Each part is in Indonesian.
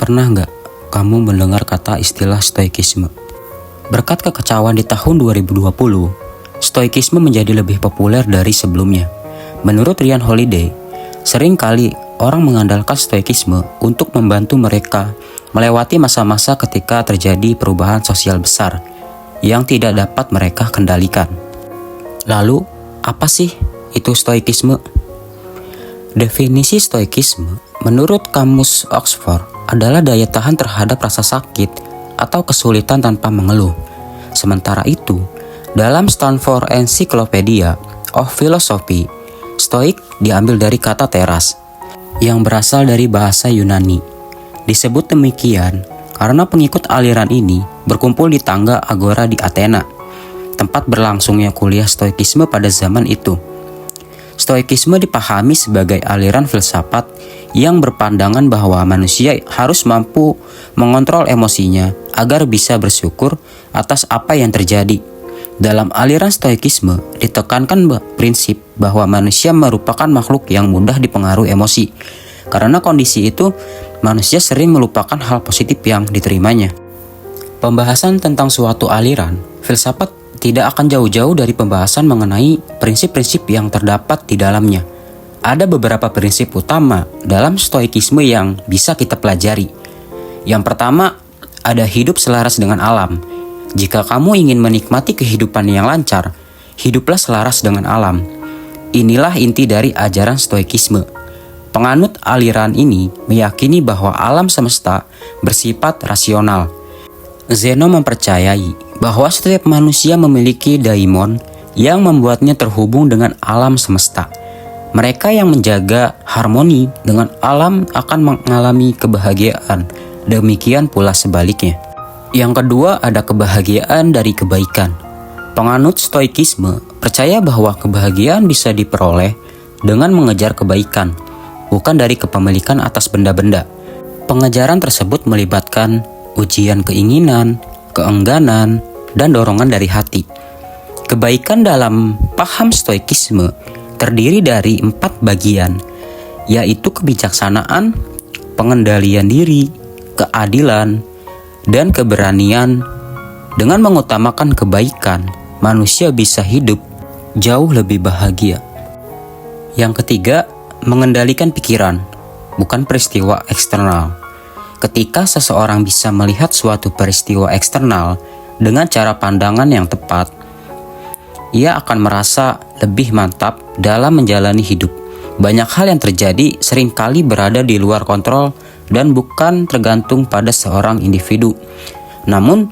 Pernah nggak kamu mendengar kata istilah stoikisme? Berkat kekacauan di tahun 2020, stoikisme menjadi lebih populer dari sebelumnya. Menurut Ryan Holiday, sering kali orang mengandalkan stoikisme untuk membantu mereka melewati masa-masa ketika terjadi perubahan sosial besar yang tidak dapat mereka kendalikan. Lalu, apa sih itu stoikisme? Definisi stoikisme menurut Kamus Oxford adalah daya tahan terhadap rasa sakit atau kesulitan tanpa mengeluh. Sementara itu, dalam Stanford Encyclopedia of Philosophy, stoik diambil dari kata teras, yang berasal dari bahasa Yunani. Disebut demikian karena pengikut aliran ini berkumpul di tangga agora di Athena, tempat berlangsungnya kuliah stoikisme pada zaman itu. Stoikisme dipahami sebagai aliran filsafat yang berpandangan bahwa manusia harus mampu mengontrol emosinya agar bisa bersyukur atas apa yang terjadi. Dalam aliran stoikisme ditekankan prinsip bahwa manusia merupakan makhluk yang mudah dipengaruhi emosi. Karena kondisi itu, manusia sering melupakan hal positif yang diterimanya. Pembahasan tentang suatu aliran filsafat tidak akan jauh-jauh dari pembahasan mengenai prinsip-prinsip yang terdapat di dalamnya. Ada beberapa prinsip utama dalam stoikisme yang bisa kita pelajari. Yang pertama, ada hidup selaras dengan alam. Jika kamu ingin menikmati kehidupan yang lancar, hiduplah selaras dengan alam. Inilah inti dari ajaran stoikisme. Penganut aliran ini meyakini bahwa alam semesta bersifat rasional. Zeno mempercayai bahwa setiap manusia memiliki daimon yang membuatnya terhubung dengan alam semesta. Mereka yang menjaga harmoni dengan alam akan mengalami kebahagiaan, demikian pula sebaliknya. Yang kedua, ada kebahagiaan dari kebaikan. Penganut stoikisme percaya bahwa kebahagiaan bisa diperoleh dengan mengejar kebaikan, bukan dari kepemilikan atas benda-benda. Pengejaran tersebut melibatkan ujian keinginan, keengganan, dan dorongan dari hati. Kebaikan dalam paham stoikisme terdiri dari 4 bagian, yaitu kebijaksanaan, pengendalian diri, keadilan, dan keberanian. Dengan mengutamakan kebaikan, manusia bisa hidup jauh lebih bahagia. Yang ketiga, mengendalikan pikiran, bukan peristiwa eksternal. Ketika seseorang bisa melihat suatu peristiwa eksternal dengan cara pandangan yang tepat, ia akan merasa lebih mantap dalam menjalani hidup. Banyak hal yang terjadi seringkali berada di luar kontrol dan bukan tergantung pada seorang individu. Namun,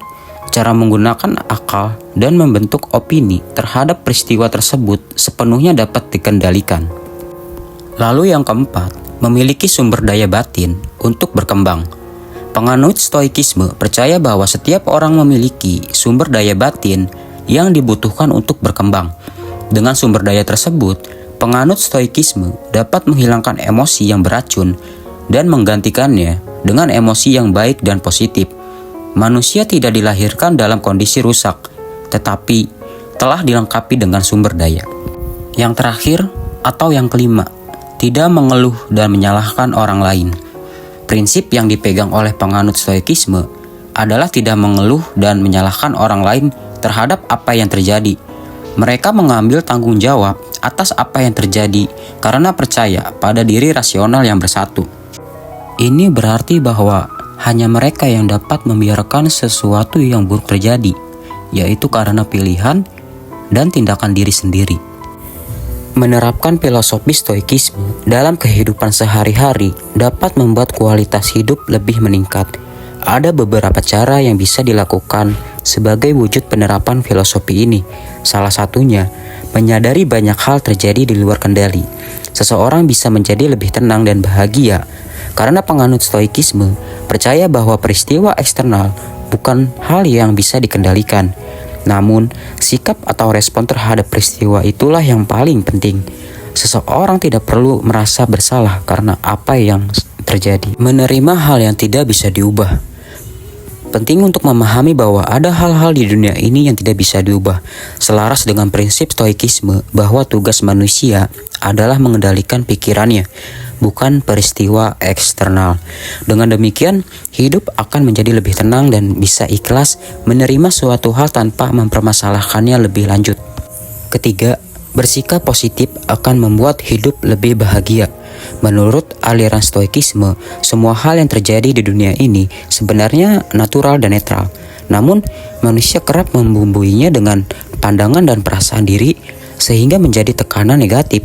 cara menggunakan akal dan membentuk opini terhadap peristiwa tersebut sepenuhnya dapat dikendalikan. Lalu yang keempat, memiliki sumber daya batin untuk berkembang. Penganut stoikisme percaya bahwa setiap orang memiliki sumber daya batin yang dibutuhkan untuk berkembang. Dengan sumber daya tersebut, penganut stoikisme dapat menghilangkan emosi yang beracun dan menggantikannya dengan emosi yang baik dan positif. Manusia tidak dilahirkan dalam kondisi rusak, tetapi telah dilengkapi dengan sumber daya. Yang terakhir atau yang kelima, tidak mengeluh dan menyalahkan orang lain. Prinsip yang dipegang oleh penganut stoikisme adalah tidak mengeluh dan menyalahkan orang lain terhadap apa yang terjadi. Mereka mengambil tanggung jawab atas apa yang terjadi karena percaya pada diri rasional yang bersatu. Ini berarti bahwa hanya mereka yang dapat membiarkan sesuatu yang buruk terjadi, yaitu karena pilihan dan tindakan diri sendiri. Menerapkan filosofi stoikisme dalam kehidupan sehari-hari dapat membuat kualitas hidup lebih meningkat. Ada beberapa cara yang bisa dilakukan sebagai wujud penerapan filosofi ini. Salah satunya, menyadari banyak hal terjadi di luar kendali. Seseorang bisa menjadi lebih tenang dan bahagia karena penganut stoikisme percaya bahwa peristiwa eksternal bukan hal yang bisa dikendalikan. Namun, sikap atau respon terhadap peristiwa itulah yang paling penting. Seseorang tidak perlu merasa bersalah karena apa yang terjadi. Menerima hal yang tidak bisa diubah. Penting untuk memahami bahwa ada hal-hal di dunia ini yang tidak bisa diubah, selaras dengan prinsip stoikisme bahwa tugas manusia adalah mengendalikan pikirannya, bukan peristiwa eksternal. Dengan demikian, hidup akan menjadi lebih tenang dan bisa ikhlas menerima suatu hal tanpa mempermasalahkannya lebih lanjut. Ketiga, bersikap positif akan membuat hidup lebih bahagia. Menurut aliran stoikisme, semua hal yang terjadi di dunia ini sebenarnya natural dan netral. Namun, manusia kerap membumbuinya dengan pandangan dan perasaan diri sehingga menjadi tekanan negatif.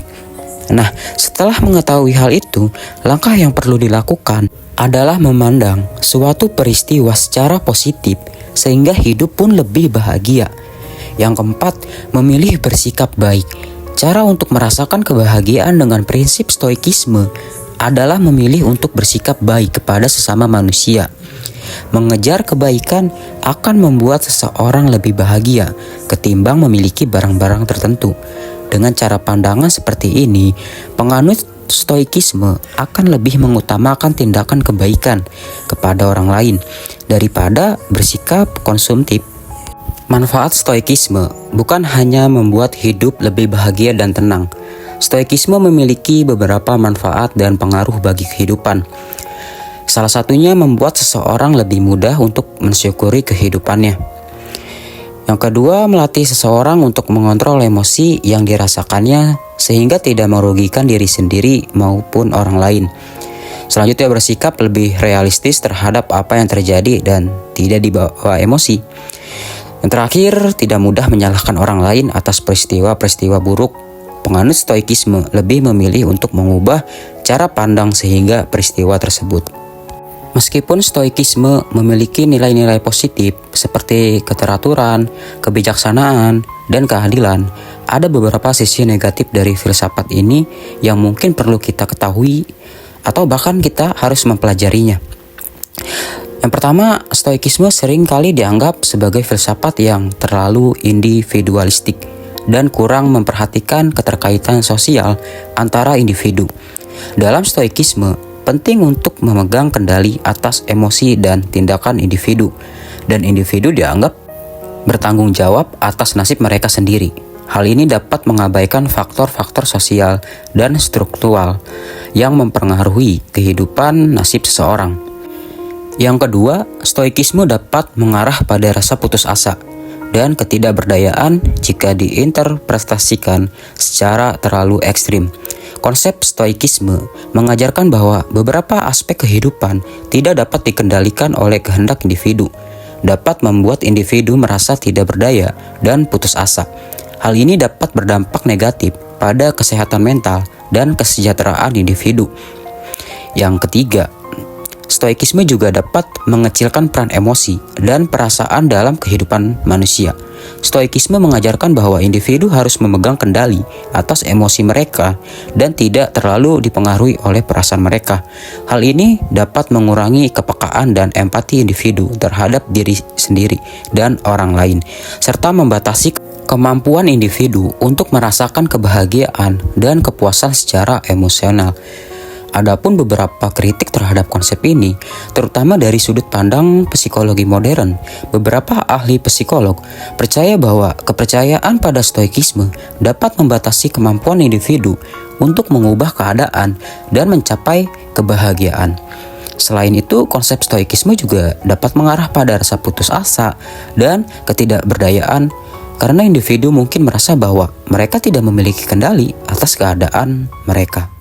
Nah, setelah mengetahui hal itu, langkah yang perlu dilakukan adalah memandang suatu peristiwa secara positif sehingga hidup pun lebih bahagia. Yang keempat, memilih bersikap baik. Cara untuk merasakan kebahagiaan dengan prinsip stoikisme adalah memilih untuk bersikap baik kepada sesama manusia. Mengejar kebaikan akan membuat seseorang lebih bahagia ketimbang memiliki barang-barang tertentu. Dengan cara pandangan seperti ini, penganut stoikisme akan lebih mengutamakan tindakan kebaikan kepada orang lain daripada bersikap konsumtif. Manfaat stoikisme bukan hanya membuat hidup lebih bahagia dan tenang. Stoikisme memiliki beberapa manfaat dan pengaruh bagi kehidupan. Salah satunya membuat seseorang lebih mudah untuk mensyukuri kehidupannya. Yang kedua, melatih seseorang untuk mengontrol emosi yang dirasakannya sehingga tidak merugikan diri sendiri maupun orang lain. Selanjutnya, bersikap lebih realistis terhadap apa yang terjadi dan tidak dibawa emosi. Yang terakhir, tidak mudah menyalahkan orang lain atas peristiwa-peristiwa buruk. Penganut stoikisme lebih memilih untuk mengubah cara pandang sehingga peristiwa tersebut. Meskipun stoikisme memiliki nilai-nilai positif seperti keteraturan, kebijaksanaan, dan keadilan, ada beberapa sisi negatif dari filsafat ini yang mungkin perlu kita ketahui atau bahkan kita harus mempelajarinya. Yang pertama, stoikisme sering kali dianggap sebagai filsafat yang terlalu individualistik dan kurang memperhatikan keterkaitan sosial antara individu. Dalam stoikisme, penting untuk memegang kendali atas emosi dan tindakan individu, dan individu dianggap bertanggung jawab atas nasib mereka sendiri. Hal ini dapat mengabaikan faktor-faktor sosial dan struktural yang mempengaruhi kehidupan nasib seseorang. Yang kedua, stoikisme dapat mengarah pada rasa putus asa dan ketidakberdayaan jika diinterpretasikan secara terlalu ekstrim. Konsep stoikisme mengajarkan bahwa beberapa aspek kehidupan tidak dapat dikendalikan oleh kehendak individu, dapat membuat individu merasa tidak berdaya dan putus asa. Hal ini dapat berdampak negatif pada kesehatan mental dan kesejahteraan individu. Yang ketiga, stoikisme juga dapat mengecilkan peran emosi dan perasaan dalam kehidupan manusia. Stoikisme mengajarkan bahwa individu harus memegang kendali atas emosi mereka dan tidak terlalu dipengaruhi oleh perasaan mereka. Hal ini dapat mengurangi kepekaan dan empati individu terhadap diri sendiri dan orang lain, serta membatasi kemampuan individu untuk merasakan kebahagiaan dan kepuasan secara emosional. Adapun beberapa kritik terhadap konsep ini, terutama dari sudut pandang psikologi modern. Beberapa ahli psikolog percaya bahwa kepercayaan pada stoikisme dapat membatasi kemampuan individu untuk mengubah keadaan dan mencapai kebahagiaan. Selain itu, konsep stoikisme juga dapat mengarah pada rasa putus asa dan ketidakberdayaan karena individu mungkin merasa bahwa mereka tidak memiliki kendali atas keadaan mereka.